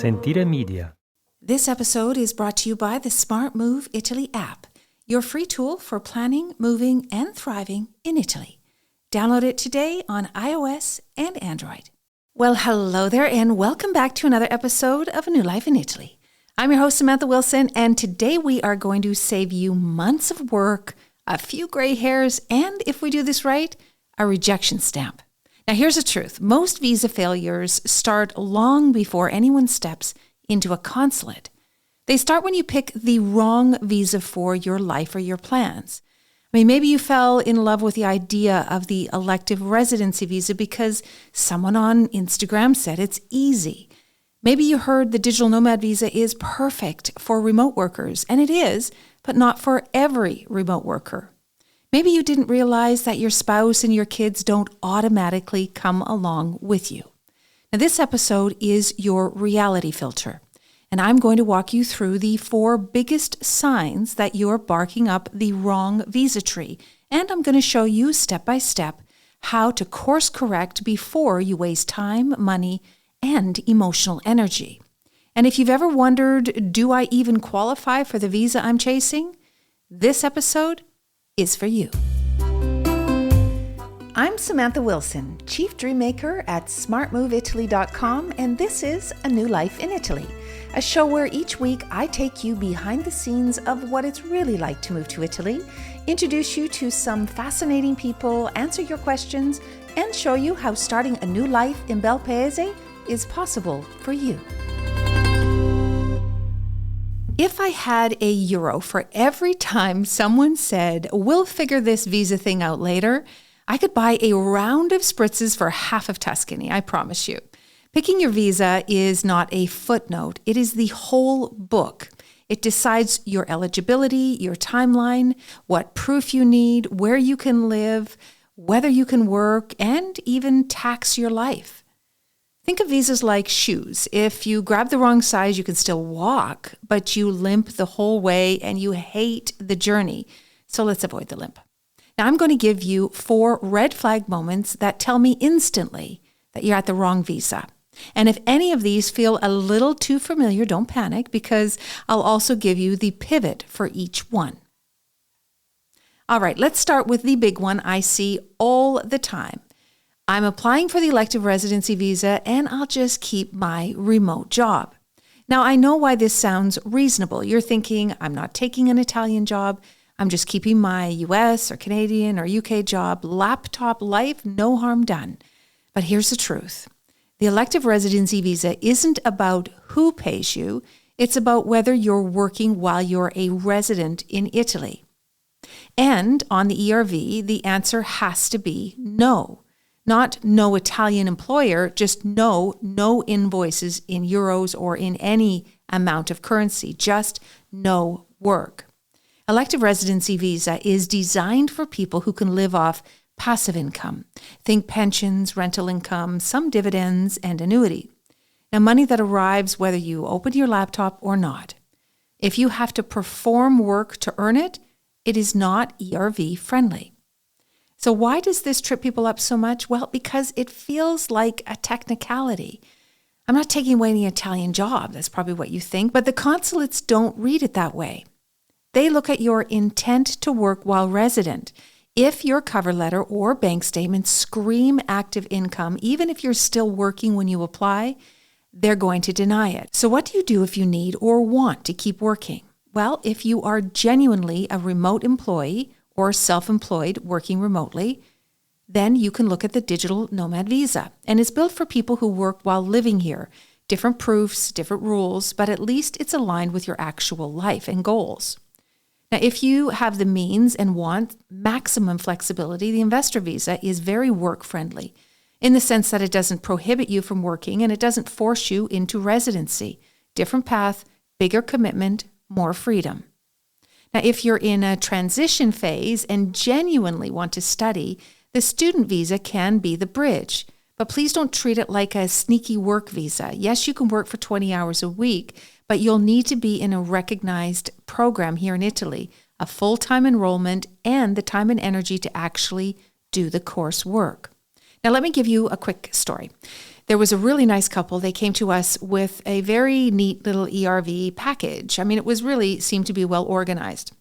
Sentire Media. This episode is brought to you by the Smart Move Italy app, your free tool for planning, moving, and thriving in Italy. Download it today on iOS and Android. Well, hello there, and welcome back to another episode of A New Life in Italy. I'm your host, Samantha Wilson, and today we are going to save you months of work, a few gray hairs, and if we do this right, a rejection stamp. Now, here's the truth. Most visa failures start long before anyone steps into a consulate. They start when you pick the wrong visa for your life or your plans. I mean, maybe you fell in love with the idea of the Elective Residency Visa because someone on Instagram said it's easy. Maybe you heard the Digital Nomad Visa is perfect for remote workers, and it is, but not for every remote worker. Maybe you didn't realize that your spouse and your kids don't automatically come along with you. Now, this episode is your reality filter, and I'm going to walk you through the 4 biggest signs that you're barking up the wrong visa tree, and I'm going to show you step by step how to course correct before you waste time, money, and emotional energy. And if you've ever wondered, do I even qualify for the visa I'm chasing? This episode is for you. I'm Samantha Wilson, Chief Dreammaker at smartmoveitaly.com, and this is A New Life in Italy, a show where each week I take you behind the scenes of what it's really like to move to Italy, introduce you to some fascinating people, answer your questions, and show you how starting a new life in Bel Paese is possible for you. If I had €1 for every time someone said, we'll figure this visa thing out later, I could buy a round of spritzes for half of Tuscany, I promise you. Picking your visa is not a footnote. It is the whole book. It decides your eligibility, your timeline, what proof you need, where you can live, whether you can work, and even tax your life. Think of visas like shoes. If you grab the wrong size, you can still walk, but you limp the whole way and you hate the journey. So let's avoid the limp. Now, I'm going to give you 4 red flag moments that tell me instantly that you're at the wrong visa. And if any of these feel a little too familiar, don't panic, because I'll also give you the pivot for each one. All right, let's start with the big one I see all the time. I'm applying for the Elective Residency Visa, and I'll just keep my remote job. Now, I know why this sounds reasonable. You're thinking, I'm not taking an Italian job. I'm just keeping my US or Canadian or UK job. Laptop life, no harm done. But here's the truth. The Elective Residency Visa isn't about who pays you. It's about whether you're working while you're a resident in Italy. And on the ERV, the answer has to be no. Not no Italian employer, just no invoices in euros or in any amount of currency, just no work. Elective Residency Visa is designed for people who can live off passive income. Think pensions, rental income, some dividends, and annuity. Now, money that arrives whether you open your laptop or not. If you have to perform work to earn it, it is not ERV friendly. So why does this trip people up so much? Well, because it feels like a technicality. I'm not taking away any Italian job. That's probably what you think. But the consulates don't read it that way. They look at your intent to work while resident. If your cover letter or bank statement scream active income, even if you're still working when you apply, they're going to deny it. So what do you do if you need or want to keep working? Well, if you are genuinely a remote employee or self-employed working remotely, then you can look at the Digital Nomad Visa. And it's built for people who work while living here. Different proofs, different rules, but at least it's aligned with your actual life and goals. Now, if you have the means and want maximum flexibility, the Investor Visa is very work-friendly in the sense that it doesn't prohibit you from working and it doesn't force you into residency. Different path, bigger commitment, more freedom. Now, if you're in a transition phase and genuinely want to study, the student visa can be the bridge. But please don't treat it like a sneaky work visa. Yes, you can work for 20 hours a week, but you'll need to be in a recognized program here in Italy, a full-time enrollment, and the time and energy to actually do the course work. Now, let me give you a quick story. There was a really nice couple. They came to us with a very neat little ERV package. I mean, it was really seemed to be well organized.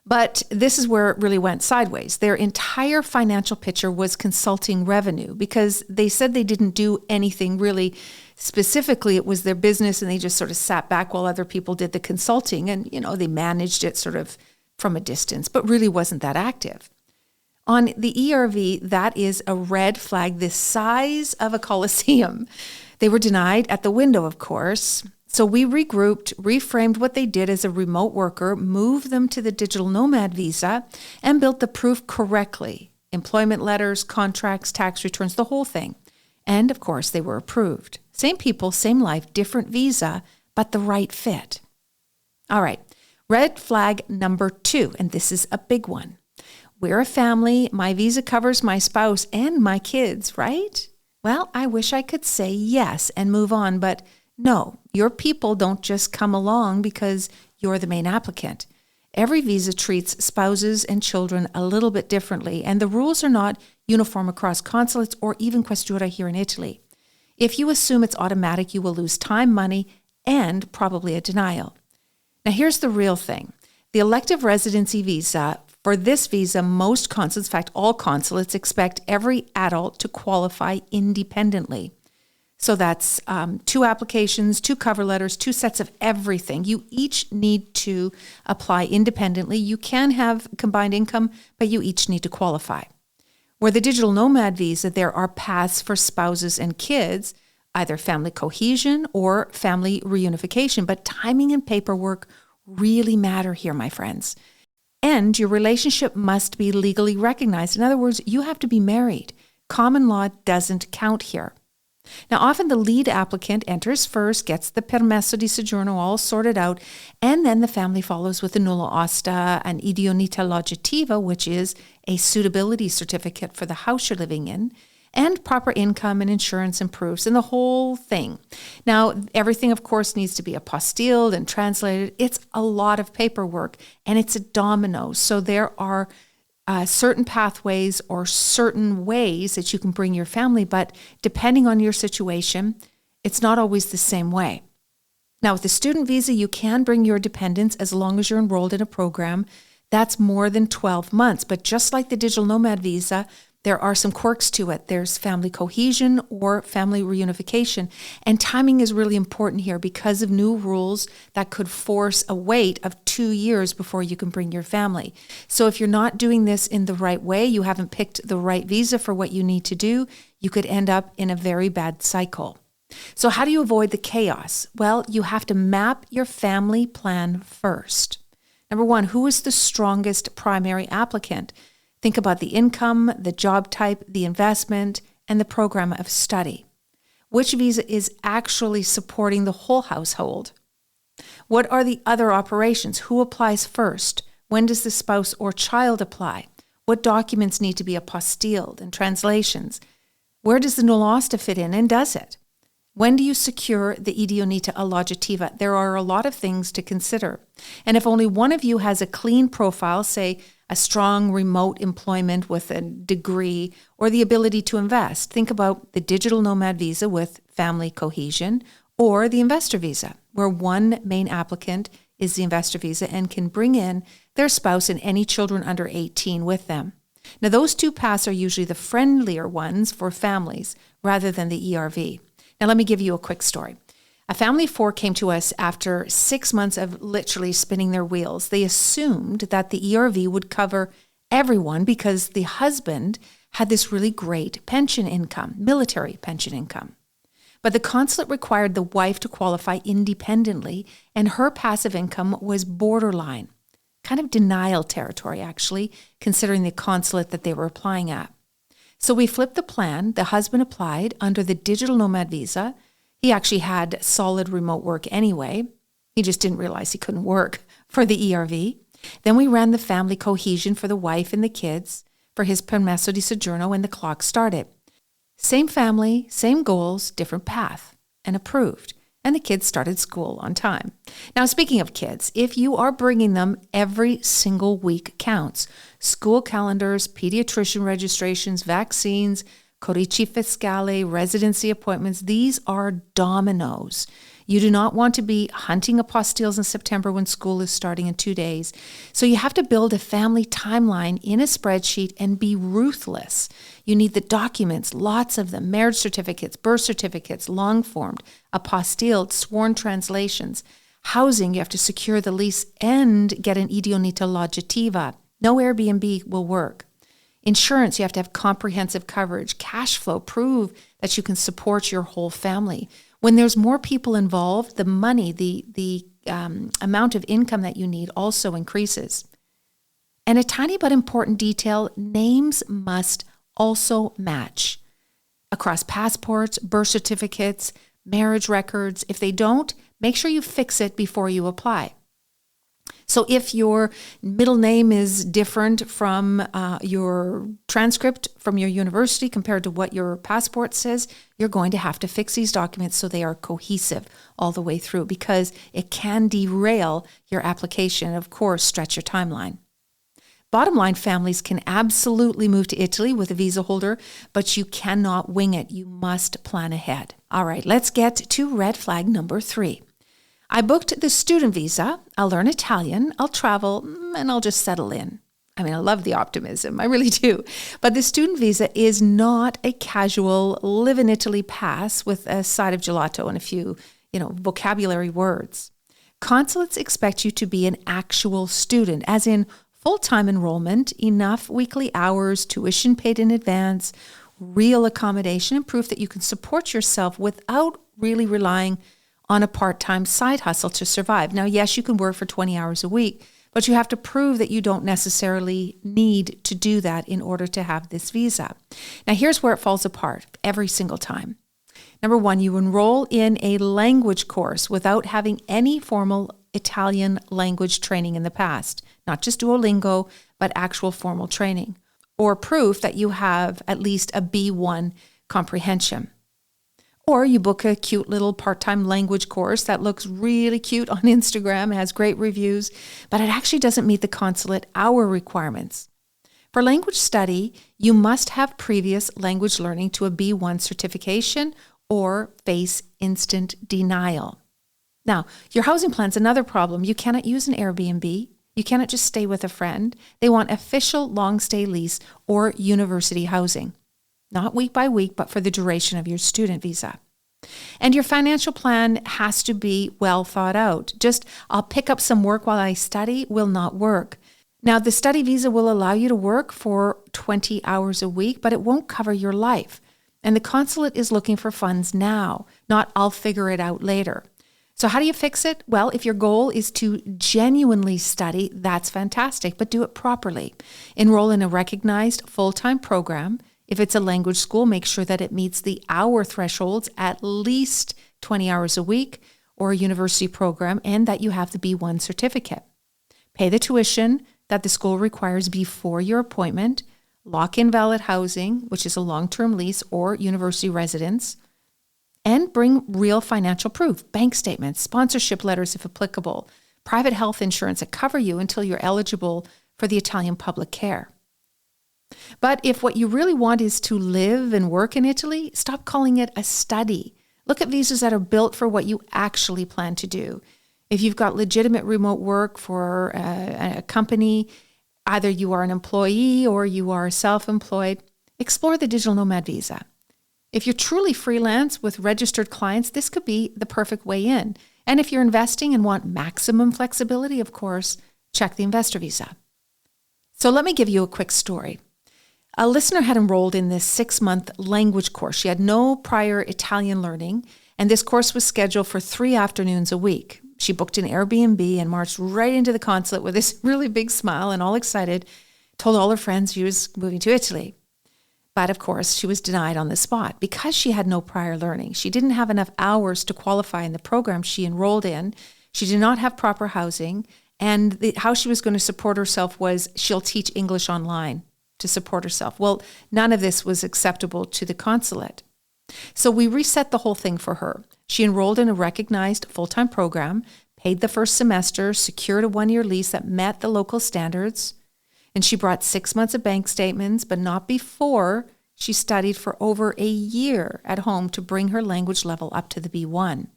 But this is where it really went sideways. Their entire financial picture was consulting revenue because they said they didn't do anything really specifically. It was their business and they just sort of sat back while other people did the consulting and, they managed it sort of from a distance, but really wasn't that active. On the ERV, that is a red flag the size of a coliseum. They were denied at the window, of course. So we regrouped, reframed what they did as a remote worker, moved them to the Digital Nomad Visa, and built the proof correctly. Employment letters, contracts, tax returns, the whole thing. And of course, they were approved. Same people, same life, different visa, but the right fit. All right, red flag number 2, and this is a big one. We're a family. My visa covers my spouse and my kids, right? Well, I wish I could say yes and move on, but no, your people don't just come along because you're the main applicant. Every visa treats spouses and children a little bit differently, and the rules are not uniform across consulates or even Questura here in Italy. If you assume it's automatic, you will lose time, money, and probably a denial. Now, here's the real thing. The Elective Residency Visa, for this visa, most consulates, in fact, all consulates expect every adult to qualify independently. So that's 2 applications, 2 cover letters, 2 sets of everything. You each need to apply independently. You can have combined income, but you each need to qualify. Where the Digital Nomad Visa, there are paths for spouses and kids, either family cohesion or family reunification, but timing and paperwork really matter here, my friends. And your relationship must be legally recognized. In other words, you have to be married. Common law doesn't count here. Now, often the lead applicant enters first, gets the permesso di soggiorno all sorted out, and then the family follows with a nulla osta, an idoneità loggiativa, which is a suitability certificate for the house you're living in, and proper income and insurance and proofs and the whole thing. Now, everything, of course, needs to be apostilled and translated. It's a lot of paperwork, and it's a domino. So there are certain pathways or certain ways that you can bring your family, but depending on your situation, it's not always the same way. Now, with the student visa, you can bring your dependents as long as you're enrolled in a program. That's more than 12 months. But just like the Digital Nomad Visa, there are some quirks to it. There's family cohesion or family reunification. And timing is really important here because of new rules that could force a wait of 2 years before you can bring your family. So if you're not doing this in the right way, you haven't picked the right visa for what you need to do, you could end up in a very bad cycle. So how do you avoid the chaos? Well, you have to map your family plan first. Number 1, who is the strongest primary applicant? Think about the income, the job type, the investment, and the program of study. Which visa is actually supporting the whole household? What are the other operations? Who applies first? When does the spouse or child apply? What documents need to be apostilled and translations? Where does the nulla osta fit in, and does it? When do you secure the idoneità loggiativa? There are a lot of things to consider. And if only one of you has a clean profile, say a strong remote employment with a degree or the ability to invest, think about the Digital Nomad Visa with family cohesion or the Investor Visa, where one main applicant is the Investor Visa and can bring in their spouse and any children under 18 with them. Now, those 2 paths are usually the friendlier ones for families rather than the ERV. Now, let me give you a quick story. A family of 4 came to us after 6 months of literally spinning their wheels. They assumed that the ERV would cover everyone because the husband had this really great pension income, military pension income. But the consulate required the wife to qualify independently, and her passive income was borderline, kind of denial territory, actually, considering the consulate that they were applying at. So we flipped the plan. The husband applied under the Digital Nomad Visa. He actually had solid remote work anyway. He just didn't realize he couldn't work for the ERV. Then we ran the family cohesion for the wife and the kids for his permesso di soggiorno, and the clock started. Same family, same goals, different path, and approved. And the kids started school on time. Now, speaking of kids, if you are bringing them, every single week counts. School calendars, pediatrician registrations, vaccines, codici fiscale, residency appointments. These are dominoes. You do not want to be hunting apostilles in September when school is starting in 2 days. So you have to build a family timeline in a spreadsheet and be ruthless. You need the documents, lots of them, marriage certificates, birth certificates, long-formed, apostilled, sworn translations. Housing, you have to secure the lease and get an idoneità loggiativa. No Airbnb will work. Insurance, you have to have comprehensive coverage. Cash flow, prove that you can support your whole family. When there's more people involved, the money, the amount of income that you need also increases. And a tiny but important detail, names must also match across passports, birth certificates, marriage records. If they don't, make sure you fix it before you apply. So if your middle name is different from your transcript from your university compared to what your passport says, you're going to have to fix these documents so they are cohesive all the way through, because it can derail your application and, of course, stretch your timeline. Bottom line, families can absolutely move to Italy with a visa holder, but you cannot wing it. You must plan ahead. All right, let's get to red flag number 3. I booked the student visa. I'll learn Italian, I'll travel, and I'll just settle in. I mean, I love the optimism. I really do. But the student visa is not a casual live in Italy pass with a side of gelato and a few, vocabulary words. Consulates expect you to be an actual student, as in full-time enrollment, enough weekly hours, tuition paid in advance, real accommodation, and proof that you can support yourself without really relying on a part-time side hustle to survive. Now, yes, you can work for 20 hours a week, but you have to prove that you don't necessarily need to do that in order to have this visa. Now, here's where it falls apart every single time. Number 1, you enroll in a language course without having any formal Italian language training in the past, not just Duolingo, but actual formal training, or proof that you have at least a B1 comprehension. Or you book a cute little part-time language course that looks really cute on Instagram, has great reviews, but it actually doesn't meet the consulate hour requirements. For language study, you must have previous language learning to a B1 certification or face instant denial. Now, your housing plan's another problem. You cannot use an Airbnb. You cannot just stay with a friend. They want official long-stay lease or university housing. Not week by week, but for the duration of your student visa. And your financial plan has to be well thought out. Just, I'll pick up some work while I study will not work. Now, the study visa will allow you to work for 20 hours a week, but it won't cover your life. And the consulate is looking for funds now, not I'll figure it out later. So how do you fix it? Well, if your goal is to genuinely study, that's fantastic, but do it properly. Enroll in a recognized full-time program. If it's a language school, make sure that it meets the hour thresholds, at least 20 hours a week, or a university program, and that you have the B1 certificate. Pay the tuition that the school requires before your appointment. Lock in valid housing, which is a long-term lease or university residence, and bring real financial proof, bank statements, sponsorship letters if applicable, private health insurance that cover you until you're eligible for the Italian public care. But if what you really want is to live and work in Italy, stop calling it a study. Look at visas that are built for what you actually plan to do. If you've got legitimate remote work for a company, either you are an employee or you are self-employed, explore the Digital Nomad Visa. If you're truly freelance with registered clients, this could be the perfect way in. And if you're investing and want maximum flexibility, of course, check the investor visa. So let me give you a quick story. A listener had enrolled in this 6-month language course. She had no prior Italian learning, and this course was scheduled for 3 afternoons a week. She booked an Airbnb and marched right into the consulate with this really big smile and all excited, told all her friends she was moving to Italy. But of course, she was denied on the spot because she had no prior learning. She didn't have enough hours to qualify in the program she enrolled in. She did not have proper housing, and how she was going to support herself was she'll teach English online to support herself. Well, none of this was acceptable to the consulate. So we reset the whole thing for her. She enrolled in a recognized full-time program, paid the first semester, secured a 1-year lease that met the local standards, and she brought 6 months of bank statements, but not before She studied for over a year at home to bring her language level up to the B1.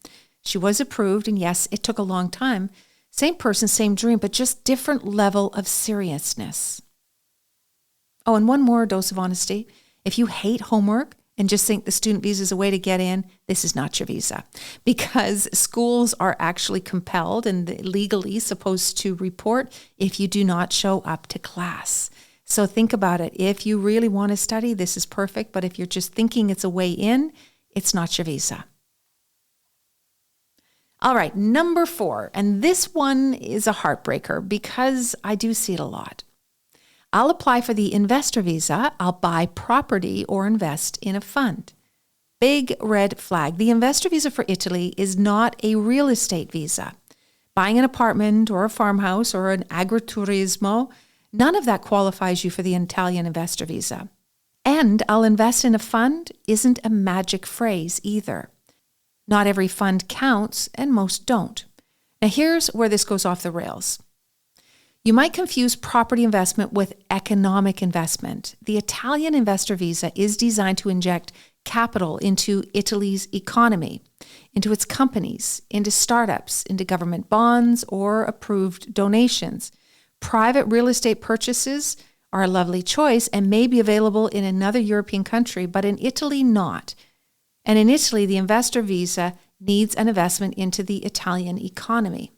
She was approved, and yes, it took a long time. Same person, same dream, but just different level of seriousness. Oh, and one more dose of honesty. If you hate homework and just think the student visa is a way to get in, this is not your visa, because schools are actually compelled and legally supposed to report if you do not show up to class. So think about it. If you really want to study, this is perfect. But if you're just thinking it's a way in, it's not your visa. All right, number 4. And this one is a heartbreaker because I do see it a lot. I'll apply for the investor visa. I'll buy property or invest in a fund. Big red flag. The investor visa for Italy is not a real estate visa. Buying an apartment or a farmhouse or an agriturismo, none of that qualifies you for the Italian investor visa. And I'll invest in a fund isn't a magic phrase either. Not every fund counts, and most don't. Now here's where this goes off the rails. You might confuse property investment with economic investment. The Italian investor visa is designed to inject capital into Italy's economy, into its companies, into startups, into government bonds, or approved donations. Private real estate purchases are a lovely choice and may be available in another European country, but in Italy, not. And in Italy, the investor visa needs an investment into the Italian economy.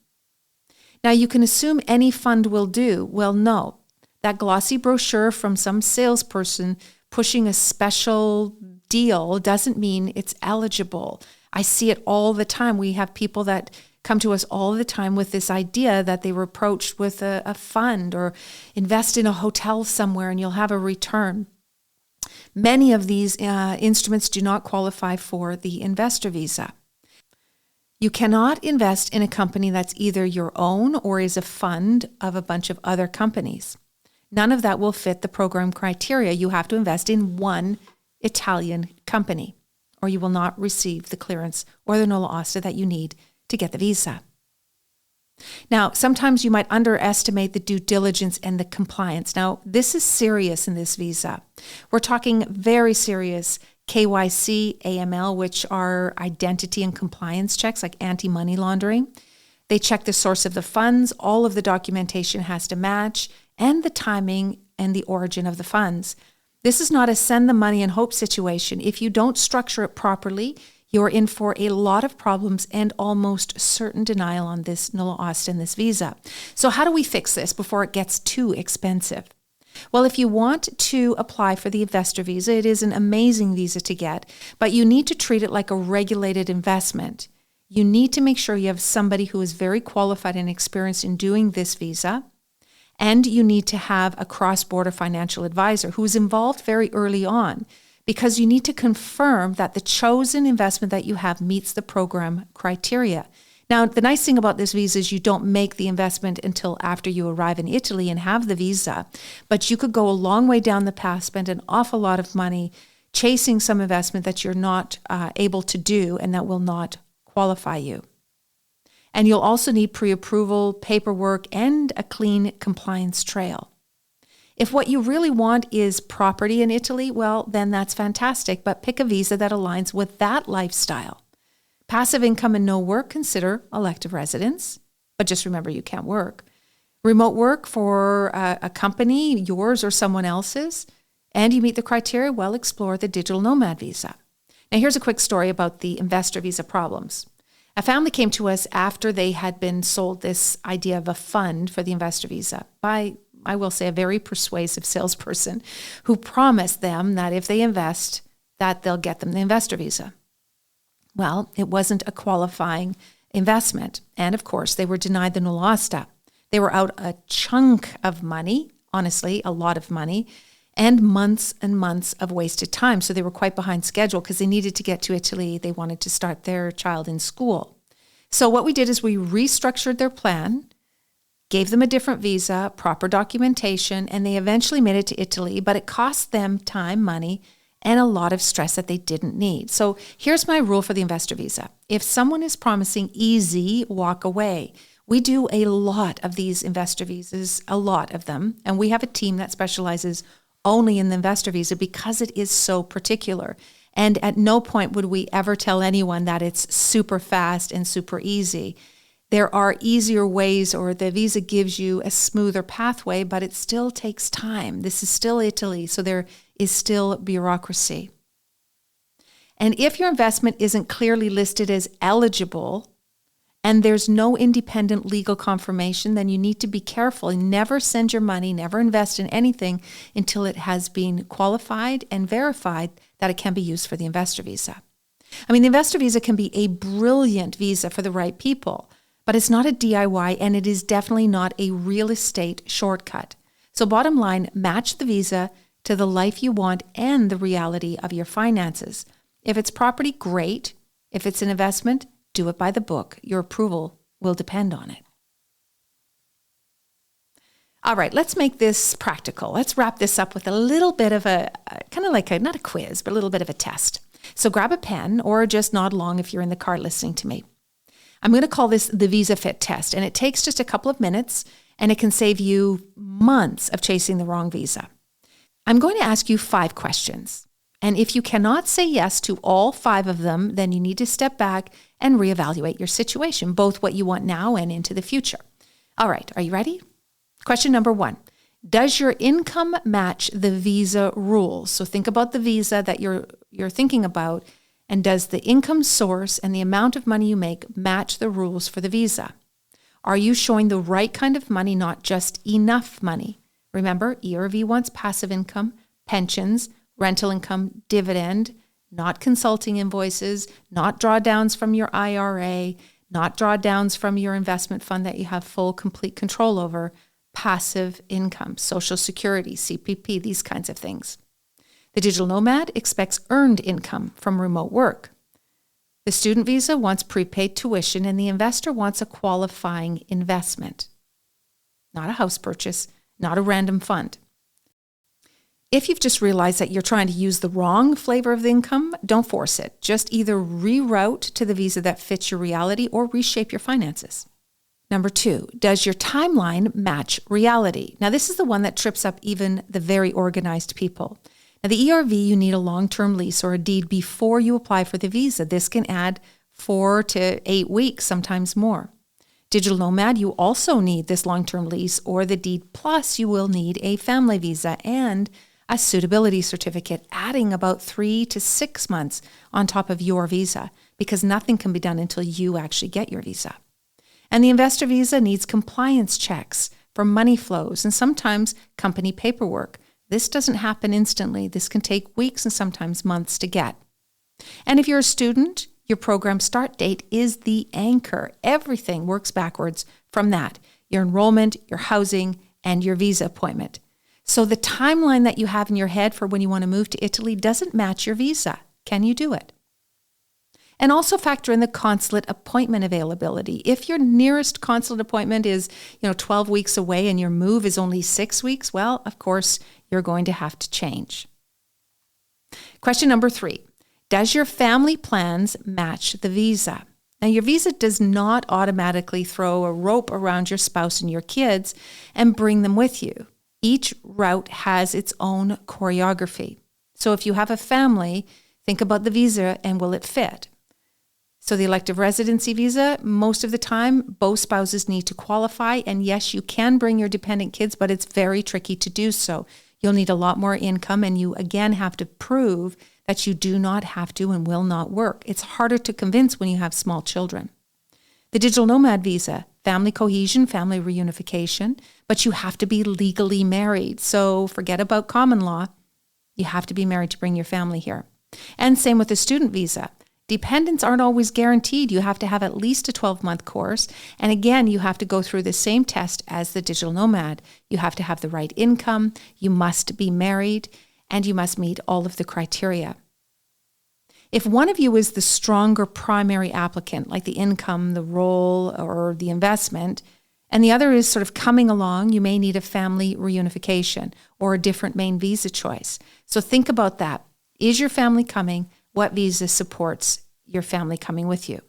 Now, you can assume any fund will do. Well, no. That glossy brochure from some salesperson pushing a special deal doesn't mean it's eligible. I see it all the time. We have people that come to us all the time with this idea that they were approached with a fund or invest in a hotel somewhere and you'll have a return. Many of these instruments do not qualify for the investor visa. You cannot invest in a company that's either your own or is a fund of a bunch of other companies. None of that will fit the program criteria. You have to invest in one Italian company, or you will not receive the clearance or the nulla osta that you need to get the visa. Now, sometimes you might underestimate the due diligence and the compliance. Now, this is serious in this visa. We're talking very serious KYC, AML, which are identity and compliance checks like anti-money laundering. They check the source of the funds, all of the documentation has to match, and the timing and the origin of the funds. This is not a send the money and hope situation. If you don't structure it properly, you're in for a lot of problems and almost certain denial on this nulla osta and this visa. So how do we fix this before it gets too expensive? Well, if you want to apply for the investor visa, it is an amazing visa to get, but you need to treat it like a regulated investment. You need to make sure you have somebody who is very qualified and experienced in doing this visa, and you need to have a cross-border financial advisor who is involved very early on, because you need to confirm that the chosen investment that you have meets the program criteria. Now, the nice thing about this visa is you don't make the investment until after you arrive in Italy and have the visa, but you could go a long way down the path, spend an awful lot of money chasing some investment that you're not able to do and that will not qualify you. And you'll also need pre-approval, paperwork, and a clean compliance trail. If what you really want is property in Italy, well, then that's fantastic, but pick a visa that aligns with that lifestyle. Passive income and no work, consider elective residence, but just remember you can't work. Remote work for a company, yours or someone else's, and you meet the criteria, well, explore the Digital Nomad Visa. Now, here's a quick story about the investor visa problems. A family came to us after they had been sold this idea of a fund for the investor visa by, I will say, a very persuasive salesperson who promised them that if they invest, that they'll get them the investor visa. Well, it wasn't a qualifying investment. And of course, they were denied the nulla osta. They were out a chunk of money, honestly, a lot of money, and months of wasted time. So they were quite behind schedule because they needed to get to Italy. They wanted to start their child in school. So what we did is we restructured their plan, gave them a different visa, proper documentation, and they eventually made it to Italy, but it cost them time, money, and a lot of stress that they didn't need. So here's my rule for the investor visa. If someone is promising easy, walk away. We do a lot of these investor visas, a lot of them, and we have a team that specializes only in the investor visa because it is so particular. And at no point would we ever tell anyone that it's super fast and super easy. There are easier ways, or the visa gives you a smoother pathway, but it still takes time. This is still Italy, so there is still bureaucracy. And if your investment isn't clearly listed as eligible and there's no independent legal confirmation, then you need to be careful and never send your money, never invest in anything until it has been qualified and verified that it can be used for the investor visa. I mean, the investor visa can be a brilliant visa for the right people, but it's not a DIY and it is definitely not a real estate shortcut. So bottom line, match the visa to the life you want and the reality of your finances. If it's property, great. If it's an investment, do it by the book. Your approval will depend on it. All right, let's make this practical. Let's wrap this up with a little bit of a, kind of like not a quiz, but a little bit of a test. So grab a pen or just nod along if you're in the car listening to me. I'm going to call this the Visa Fit Test, and it takes just a couple of minutes, and it can save you months of chasing the wrong visa. I'm going to ask you 5 questions. And if you cannot say yes to all 5 of them, then you need to step back and reevaluate your situation, both what you want now and into the future. All right, are you ready? Question number 1. Does your income match the visa rules? So think about the visa that you're thinking about, and does the income source and the amount of money you make match the rules for the visa? Are you showing the right kind of money, not just enough money? Remember, ERV wants passive income, pensions, rental income, dividend, not consulting invoices, not drawdowns from your IRA, not drawdowns from your investment fund that you have full, complete control over, passive income, Social Security, CPP, these kinds of things. The digital nomad expects earned income from remote work. The student visa wants prepaid tuition, and the investor wants a qualifying investment, not a house purchase, not a random fund. If you've just realized that you're trying to use the wrong flavor of the income, don't force it. Just either reroute to the visa that fits your reality or reshape your finances. Number 2, does your timeline match reality? Now, this is the one that trips up even the very organized people. Now, the ERV, you need a long-term lease or a deed before you apply for the visa. This can add 4 to 8 weeks, sometimes more. Digital nomad, you also need this long-term lease or the deed, plus you will need a family visa and a suitability certificate, adding about 3 to 6 months on top of your visa, because nothing can be done until you actually get your visa. And the investor visa needs compliance checks for money flows and sometimes company paperwork. This doesn't happen instantly. This can take weeks and sometimes months to get. And if you're a student, your program start date is the anchor. Everything works backwards from that. Your enrollment, your housing, and your visa appointment. So the timeline that you have in your head for when you want to move to Italy doesn't match your visa. Can you do it? And also factor in the consulate appointment availability. If your nearest consulate appointment is, 12 weeks away and your move is only 6 weeks, well, of course, you're going to have to change. Question number 3. Does your family plans match the visa? Now, your visa does not automatically throw a rope around your spouse and your kids and bring them with you. Each route has its own choreography. So if you have a family, think about the visa and will it fit? So the elective residency visa, most of the time, both spouses need to qualify. And yes, you can bring your dependent kids, but it's very tricky to do so. You'll need a lot more income, and you again have to prove that you do not have to and will not work. It's harder to convince when you have small children. The digital nomad visa, family cohesion, family reunification, but you have to be legally married. So forget about common law. You have to be married to bring your family here. And same with the student visa. Dependents aren't always guaranteed. You have to have at least a 12-month course. And again, you have to go through the same test as the digital nomad. You have to have the right income, you must be married, and you must meet all of the criteria. If one of you is the stronger primary applicant, like the income, the role, or the investment, and the other is sort of coming along, you may need a family reunification or a different main visa choice. So think about that. Is your family coming? What visa supports your family coming with you?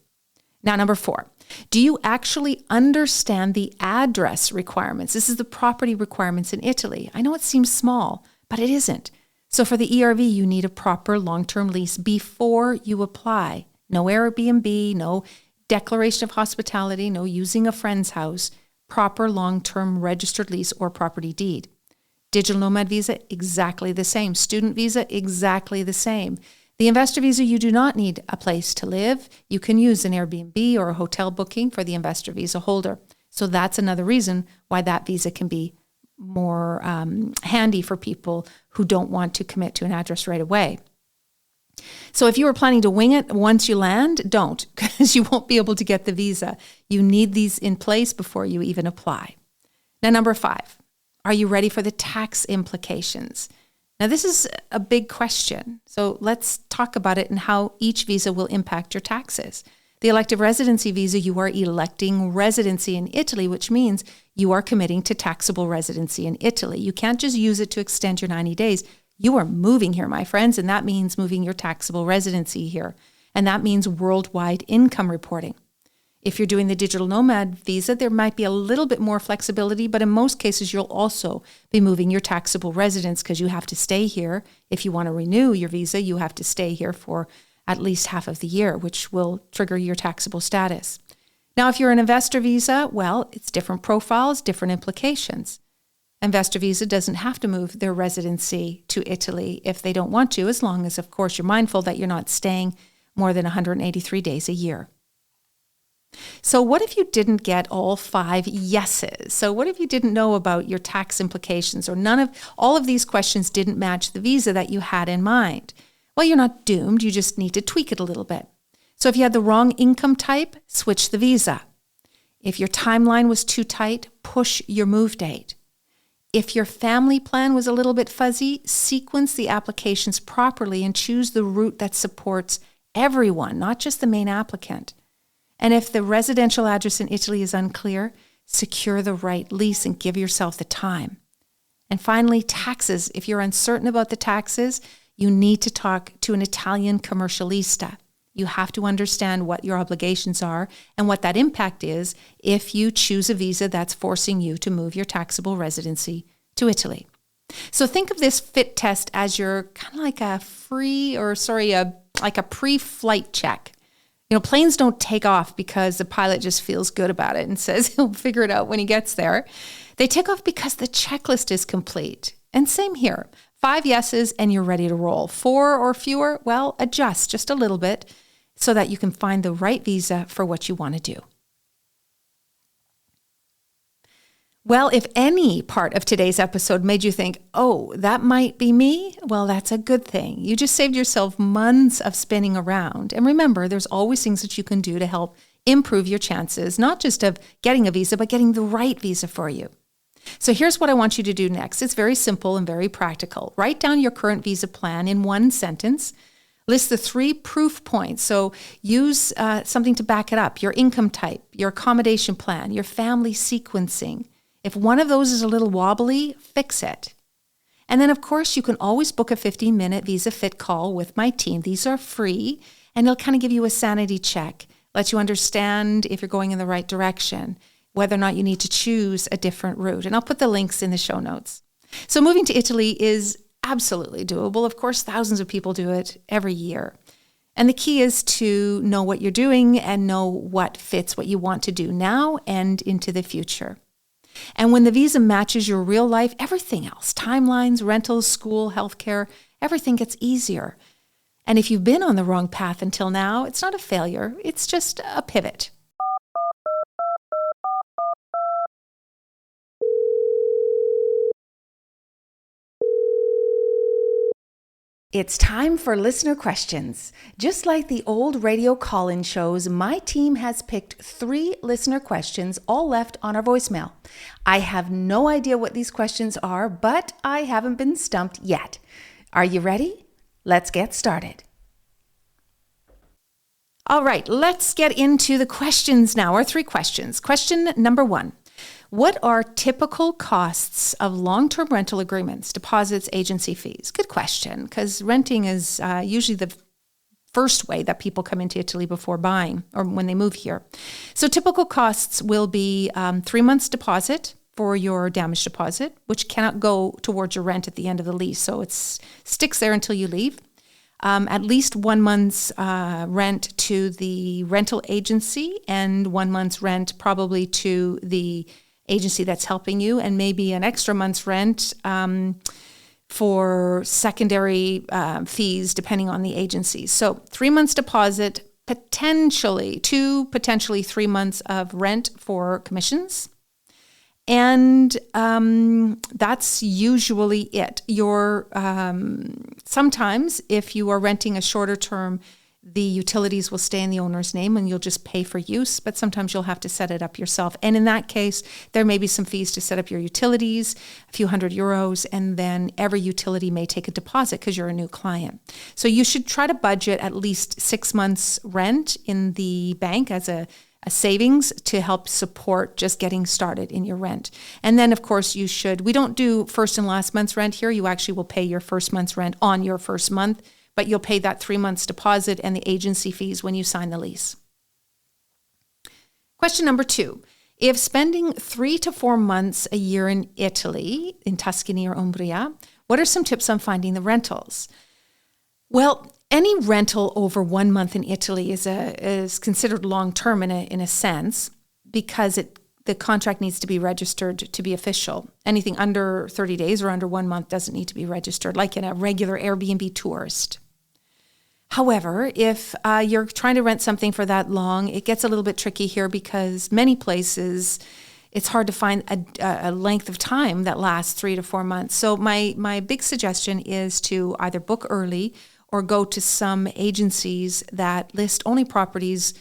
Now, number 4, do you actually understand the address requirements? This is the property requirements in Italy. I know it seems small, but it isn't. So for the ERV, you need a proper long-term lease before you apply. No Airbnb, no declaration of hospitality, no using a friend's house, proper long-term registered lease or property deed. Digital Nomad Visa, exactly the same. Student Visa, exactly the same. The Investor Visa, you do not need a place to live. You can use an Airbnb or a hotel booking for the Investor Visa holder. So that's another reason why that visa can be more handy for people who don't want to commit to an address right away. So if you were planning to wing it once you land, don't, because you won't be able to get the visa. You need these in place before you even apply. Now, number 5, are you ready for the tax implications? Now, this is a big question. So let's talk about it and how each visa will impact your taxes. The Elective Residency Visa, you are electing residency in Italy, which means you are committing to taxable residency in Italy. You can't just use it to extend your 90 days. You are moving here, my friends, and that means moving your taxable residency here. And that means worldwide income reporting. If you're doing the Digital Nomad Visa, there might be a little bit more flexibility, but in most cases, you'll also be moving your taxable residence because you have to stay here. If you want to renew your visa, you have to stay here for at least half of the year, which will trigger your taxable status. Now, if you're an investor visa, well, it's different profiles, different implications. Investor visa doesn't have to move their residency to Italy if they don't want to, as long as, of course, you're mindful that you're not staying more than 183 days a year. So what if you didn't get all 5 yeses? So what if you didn't know about your tax implications, or all of these questions didn't match the visa that you had in mind? Well, you're not doomed. You just need to tweak it a little bit. So if you had the wrong income type, switch the visa. If your timeline was too tight, push your move date. If your family plan was a little bit fuzzy, sequence the applications properly and choose the route that supports everyone, not just the main applicant. And if the residential address in Italy is unclear, secure the right lease and give yourself the time. And finally, taxes. If you're uncertain about the taxes, you need to talk to an Italian commercialista. You have to understand what your obligations are and what that impact is if you choose a visa that's forcing you to move your taxable residency to Italy. So think of this fit test as your kind of like a pre-flight check. You know, planes don't take off because the pilot just feels good about it and says he'll figure it out when he gets there. They take off because the checklist is complete. And same here. 5 yeses and you're ready to roll. 4 or fewer, well, adjust just a little bit so that you can find the right visa for what you want to do. Well, if any part of today's episode made you think, oh, that might be me, well, that's a good thing. You just saved yourself months of spinning around. And remember, there's always things that you can do to help improve your chances, not just of getting a visa, but getting the right visa for you. So here's what I want you to do next. It's very simple and very practical. Write down your current visa plan in one sentence. List the 3 proof points. So use something to back it up. Your income type, your accommodation plan, your family sequencing. If one of those is a little wobbly, fix it. And then, of course, you can always book a 15-minute Visa Fit call with my team. These are free, and it'll kind of give you a sanity check, let you understand if you're going in the right direction, whether or not you need to choose a different route. And I'll put the links in the show notes. So moving to Italy is absolutely doable. Of course, thousands of people do it every year. And the key is to know what you're doing and know what fits what you want to do now and into the future. And when the visa matches your real life, everything else, timelines, rentals, school, healthcare, everything gets easier. And if you've been on the wrong path until now, it's not a failure. It's just a pivot. It's time for listener questions. Just like the old radio call-in shows, my team has picked 3 listener questions, all left on our voicemail. I have no idea what these questions are, but I haven't been stumped yet. Are you ready? Let's get started. All right, let's get into the questions now, our 3 questions. Question number 1. What are typical costs of long-term rental agreements, deposits, agency fees? Good question, because renting is usually the first way that people come into Italy before buying or when they move here. So typical costs will be 3 months deposit, for your damage deposit, which cannot go towards your rent at the end of the lease. So it sticks there until you leave. At least 1 month's rent to the rental agency and 1 month's rent probably to the agency that's helping you, and maybe an extra month's rent for secondary fees depending on the agency. So 3 months deposit, potentially 3 months of rent for commissions. And that's usually it. Sometimes if you are renting a shorter term, the utilities will stay in the owner's name and you'll just pay for use, but sometimes you'll have to set it up yourself. And in that case, there may be some fees to set up your utilities, a few €100, and then every utility may take a deposit because you're a new client. So you should try to budget at least 6 months rent in the bank as a savings to help support just getting started in your rent. And then of course we don't do first and last month's rent here. You actually will pay your first month's rent on your first month, but you'll pay that 3 months deposit and the agency fees when you sign the lease. Question number 2. If spending 3 to 4 months a year in Italy, in Tuscany or Umbria, what are some tips on finding the rentals? Well, any rental over 1 month in Italy is considered long-term in a sense, because the contract needs to be registered to be official. Anything under 30 days or under 1 month doesn't need to be registered, like in a regular Airbnb tourist. However, if you're trying to rent something for that long, it gets a little bit tricky here because many places, it's hard to find a length of time that lasts 3 to 4 months. So my big suggestion is to either book early or go to some agencies that list only properties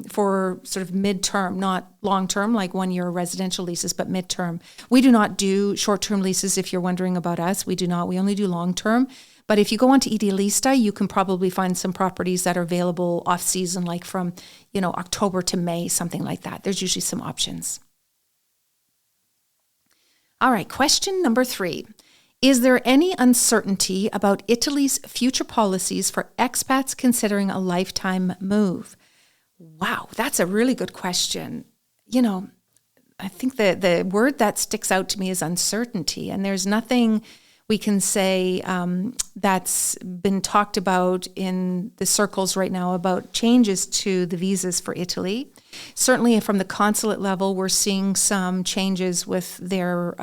for sort of midterm, not long-term, like 1 year residential leases, but midterm. We do not do short-term leases, if you're wondering about us. We do not. We only do long-term. But if you go onto Idealista, you can probably find some properties that are available off-season, like from October to May, something like that. There's usually some options. All right, question number 3. Is there any uncertainty about Italy's future policies for expats considering a lifetime move? Wow, that's a really good question. I think the word that sticks out to me is uncertainty, and there's nothing we can say that's been talked about in the circles right now about changes to the visas for Italy. Certainly from the consulate level, we're seeing some changes with their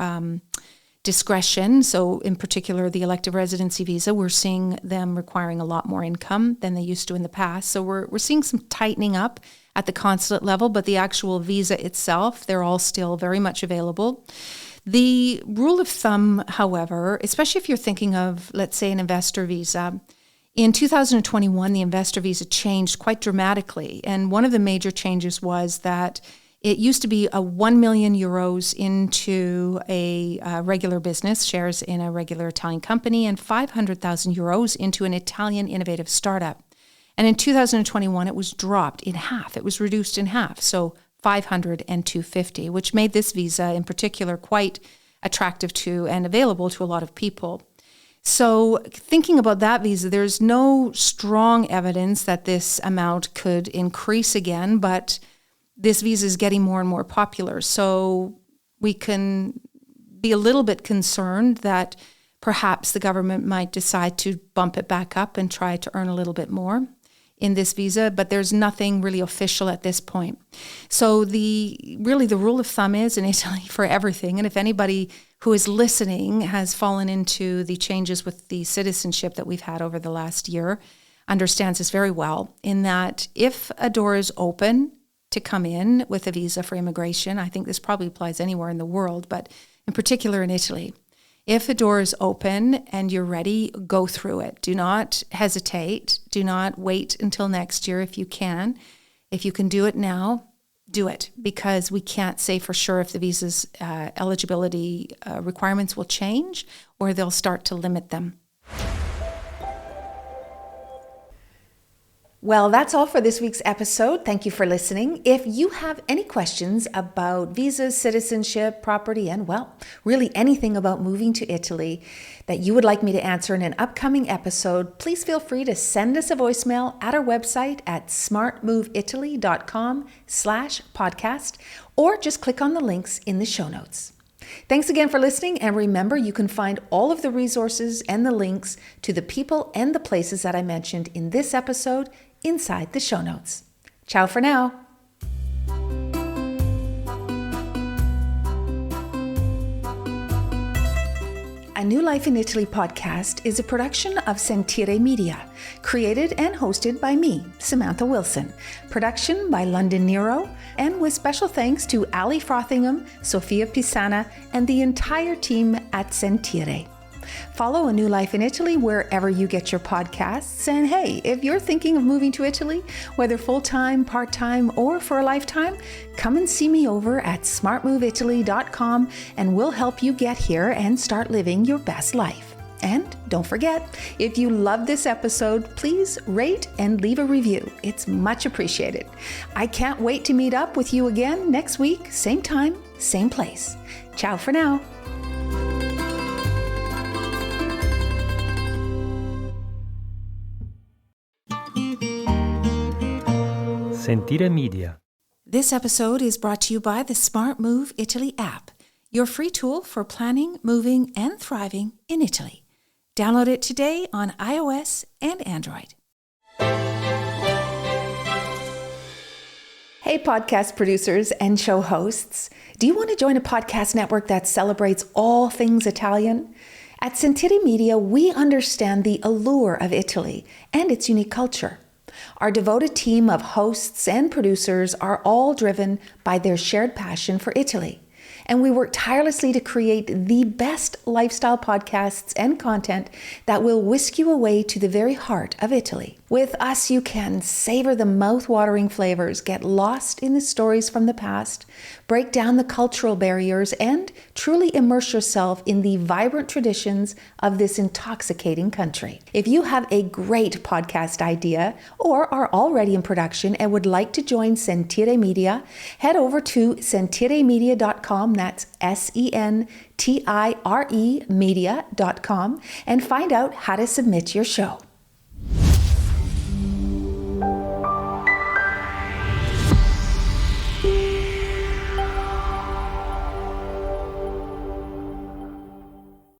discretion. So in particular, the Elective Residency Visa, we're seeing them requiring a lot more income than they used to in the past. So we're seeing some tightening up at the consulate level, but the actual visa itself, they're all still very much available. The rule of thumb, however, especially if you're thinking of, let's say, an investor visa, in 2021, the investor visa changed quite dramatically. And one of the major changes was that it used to be a 1 million euros into a regular business, shares in a regular Italian company, and 500,000 euros into an Italian innovative startup. And in 2021, it was dropped in half. It was reduced in half. So 500 and 250, which made this visa in particular quite attractive to and available to a lot of people. So thinking about that visa, there's no strong evidence that this amount could increase again, but this visa is getting more and more popular. So we can be a little bit concerned that perhaps the government might decide to bump it back up and try to earn a little bit more in this visa, but there's nothing really official at this point. So the rule of thumb is in Italy for everything, and if anybody who is listening has fallen into the changes with the citizenship that we've had over the last year, understands this very well, in that if a door is open to come in with a visa for immigration, I think this probably applies anywhere in the world, but in particular in Italy, if a door is open and you're ready, go through it. Do not hesitate. Do not wait until next year if you can. If you can do it now, do it, because we can't say for sure if the visa's eligibility requirements will change or they'll start to limit them. Well, that's all for this week's episode. Thank you for listening. If you have any questions about visas, citizenship, property, and well, really anything about moving to Italy that you would like me to answer in an upcoming episode, please feel free to send us a voicemail at our website at smartmoveitaly.com/podcast, or just click on the links in the show notes. Thanks again for listening, and remember, you can find all of the resources and the links to the people and the places that I mentioned in this episode inside the show notes. Ciao for now. A New Life in Italy podcast is a production of Sentire Media, created and hosted by me, Samantha Wilson. Production by London Nero, and with special thanks to Ali Frothingham, Sofia Pisana, and the entire team at Sentire. Follow A New Life in Italy wherever you get your podcasts. And hey, if you're thinking of moving to Italy, whether full-time, part-time, or for a lifetime, come and see me over at smartmoveitaly.com and we'll help you get here and start living your best life. And don't forget, if you love this episode, please rate and leave a review. It's much appreciated. I can't wait to meet up with you again next week, same time, same place. Ciao for now. Sentire Media. This episode is brought to you by the Smart Move Italy app, your free tool for planning, moving, and thriving in Italy. Download it today on iOS and Android. Hey, podcast producers and show hosts. Do you want to join a podcast network that celebrates all things Italian? At Sentire Media, we understand the allure of Italy and its unique culture. Our devoted team of hosts and producers are all driven by their shared passion for Italy. And we work tirelessly to create the best lifestyle podcasts and content that will whisk you away to the very heart of Italy. With us, you can savor the mouth-watering flavors, get lost in the stories from the past, break down the cultural barriers, and truly immerse yourself in the vibrant traditions of this intoxicating country. If you have a great podcast idea or are already in production and would like to join Sentire Media, head over to sentiremedia.com, that's SENTIRE media.com, and find out how to submit your show.